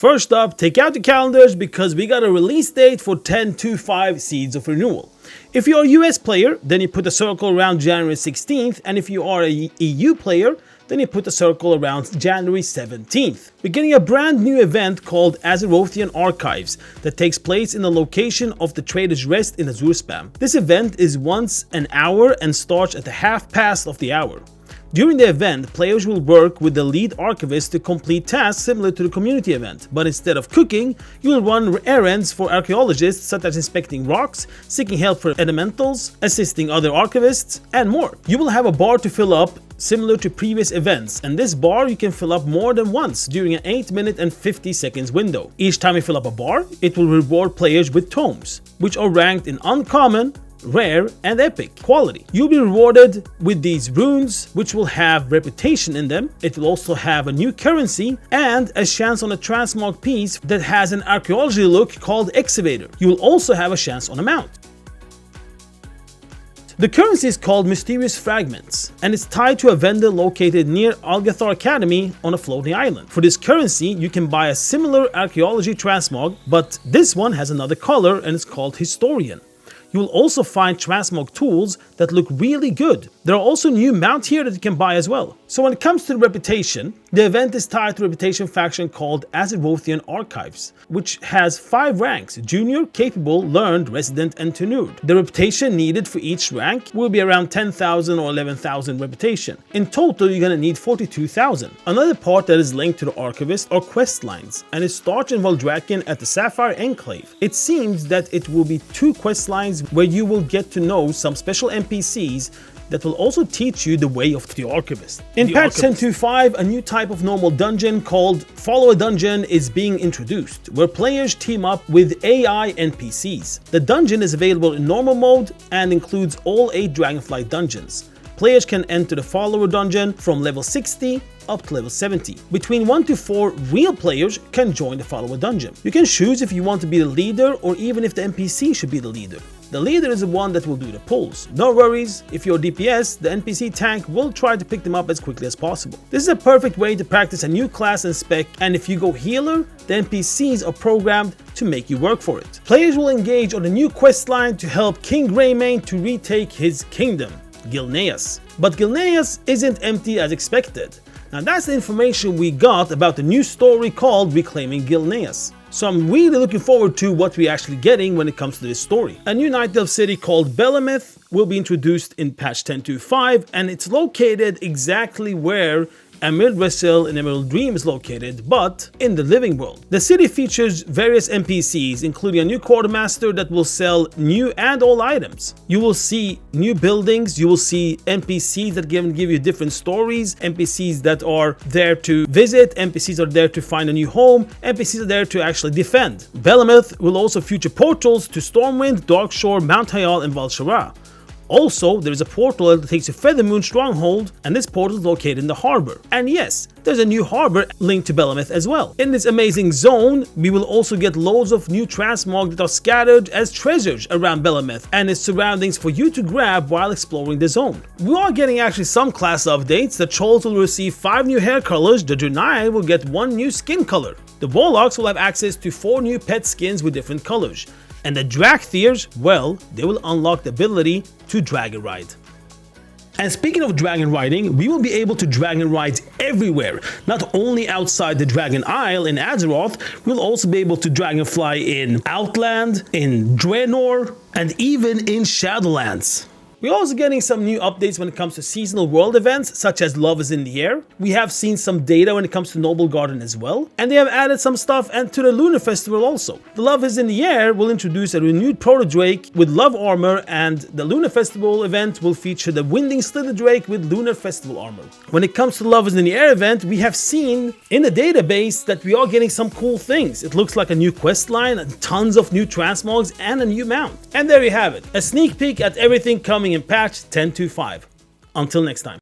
First up, take out the calendars because we got a release date for 10.2.5 Seeds of Renewal. If you're a US player, then you put a circle around January 16th, and if you are a EU player, then you put a circle around January 17th. We're getting a brand new event called Azerothian Archives that takes place in the location of the Trader's Rest in Azurspan. This event is once an hour and starts at the half past of the hour. During the event, players will work with the lead archivist to complete tasks similar to the community event, but instead of cooking, you will run errands for archaeologists such as inspecting rocks, seeking help for elementals, assisting other archivists, and more. You will have a bar to fill up similar to previous events, and this bar you can fill up more than once during an 8-minute and 50 seconds window. Each time you fill up a bar, it will reward players with tomes, which are ranked in uncommon, rare, and epic quality. You'll be rewarded with these runes, which will have reputation in them. It will also have a new currency and a chance on a transmog piece that has an archaeology look called Excavator. You will also have a chance on a mount. The currency is called Mysterious Fragments, and it's tied to a vendor located near Algathar Academy on a floating island. For this currency, you can buy a similar archaeology transmog, but this one has another color and it's called Historian. You will also find transmog tools that look really good. There are also new mounts here that you can buy as well. So when it comes to the reputation, the event is tied to a reputation faction called Azerothian Archives, which has 5 ranks: Junior, Capable, Learned, Resident, and Tenured. The reputation needed for each rank will be around 10,000 or 11,000 reputation. In total, you're gonna need 42,000. Another part that is linked to the Archivist are quest lines, and it starts in Valdrakken at the Sapphire Enclave. It seems that it will be 2 quest lines where you will get to know some special NPCs that will also teach you the way of the Archivist. In patch 10.2.5, a new type of normal dungeon called Follow a Dungeon is being introduced, where players team up with AI NPCs. The dungeon is available in normal mode and includes all 8 Dragonflight dungeons. Players can enter the Follower dungeon from level 60 up to level 70. Between 1 to 4 real players can join the Follower dungeon. You can choose if you want to be the leader or even if the NPC should be the leader. The leader is the one that will do the pulls. No worries, if you're DPS, the NPC tank will try to pick them up as quickly as possible. This is a perfect way to practice a new class and spec, and if you go healer, the NPCs are programmed to make you work for it. Players will engage on a new quest line to help King Greymane to retake his kingdom, Gilneas. But Gilneas isn't empty as expected. Now that's the information we got about the new story called Reclaiming Gilneas. So I'm really looking forward to what we're actually getting when it comes to this story. A new Night Elf city called ameth will be introduced in patch 10.2.5, and it's located exactly where Emerald Vessel and Emerald Dream is located, but in the living world. The city features various NPCs, including a new quartermaster that will sell new and old items. You will see new buildings, you will see NPCs that give you different stories, NPCs that are there to visit, NPCs are there to find a new home, NPCs are there to actually defend. Belemeth will also feature portals to Stormwind, Darkshore, Mount Hayal, and Valshara. Also, there is a portal that takes you to Feathermoon Stronghold, and this portal is located in the harbor. And yes, there's a new harbor linked to Belemeth as well. In this amazing zone, we will also get loads of new transmog that are scattered as treasures around Belemeth and its surroundings for you to grab while exploring the zone. We are getting actually some class updates. The Trolls will receive 5 new hair colors, the Draenei will get 1 new skin color. The Warlocks will have access to 4 new pet skins with different colors. And the Draktheirs, well, they will unlock the ability to dragon ride. And speaking of dragon riding, we will be able to dragon ride everywhere. Not only outside the Dragon Isle in Azeroth, we'll also be able to dragonfly in Outland, in Draenor, and even in Shadowlands. We're also getting some new updates when it comes to seasonal world events, such as Love is in the Air. We have seen some data when it comes to Noble Garden as well, and they have added some stuff and to the Lunar Festival also. The Love is in the Air will introduce a renewed Proto-Drake with Love armor, and the Lunar Festival event will feature the Winding Slither Drake with Lunar Festival armor. When it comes to Love is in the Air event, we have seen in the database that we are getting some cool things. It looks like a new quest line, and tons of new transmogs, and a new mount. And there you have it, a sneak peek at everything coming in patch 10.2.5. Until next time.